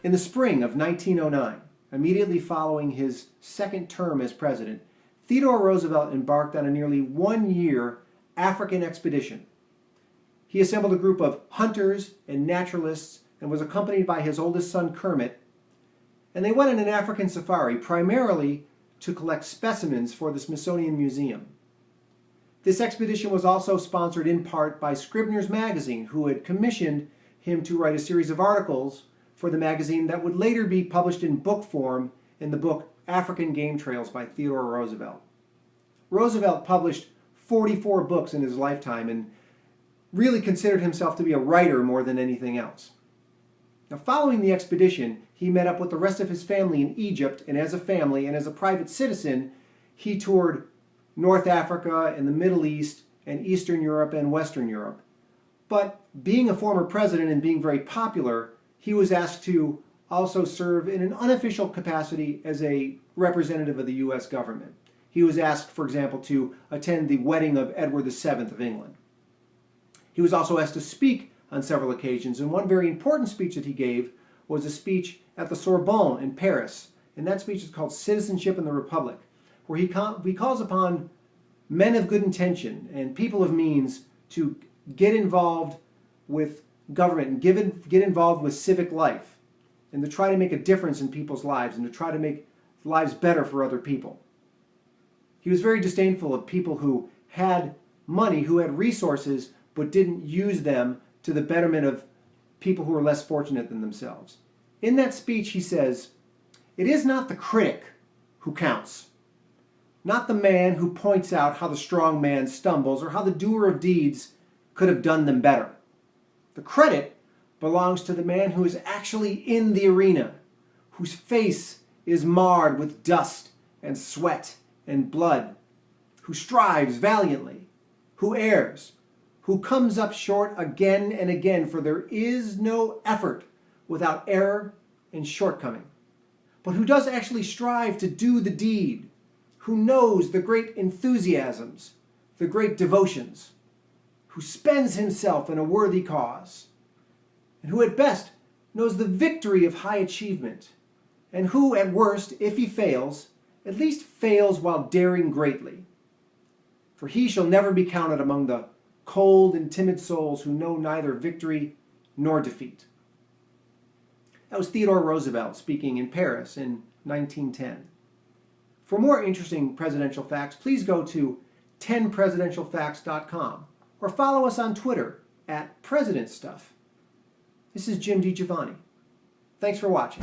In the spring of 1909, immediately following his second term as president, Theodore Roosevelt embarked on a nearly one-year African expedition. He assembled a group of hunters and naturalists and was accompanied by his oldest son, Kermit, and they went on an African safari primarily to collect specimens for the Smithsonian Museum. This expedition was also sponsored in part by Scribner's Magazine, who had commissioned him to write a series of articles for the magazine that would later be published in book form in the book African Game Trails by Theodore Roosevelt. Roosevelt published 44 books in his lifetime and really considered himself to be a writer more than anything else. Now, following the expedition, he met up with the rest of his family in Egypt, and as a family and as a private citizen, he toured North Africa and the Middle East and Eastern Europe and Western Europe. But being a former president and being very popular, he was asked to also serve in an unofficial capacity as a representative of the U.S. government. He was asked, for example, to attend the wedding of Edward VII of England. He was also asked to speak on several occasions, and one very important speech that he gave was a speech at the Sorbonne in Paris. And that speech is called Citizenship in the Republic, where he calls upon men of good intention and people of means to get involved with government and get involved with civic life and to try to make a difference in people's lives and to try to make lives better for other people. He was very disdainful of people who had money, who had resources, but didn't use them to the betterment of people who were less fortunate than themselves. In that speech, he says, "It is not the critic who counts, not the man who points out how the strong man stumbles or how the doer of deeds could have done them better. The credit belongs to the man who is actually in the arena, whose face is marred with dust and sweat and blood, who strives valiantly, who errs, who comes up short again and again, for there is no effort without error and shortcoming, but who does actually strive to do the deed, who knows the great enthusiasms, the great devotions, who spends himself in a worthy cause, and who at best knows the victory of high achievement, and who at worst, if he fails, at least fails while daring greatly. For he shall never be counted among the cold and timid souls who know neither victory nor defeat." That was Theodore Roosevelt speaking in Paris in 1910. For more interesting presidential facts, please go to 10presidentialfacts.com or follow us on Twitter @PresidentStuff. This is Jim DiGiovanni. Thanks for watching.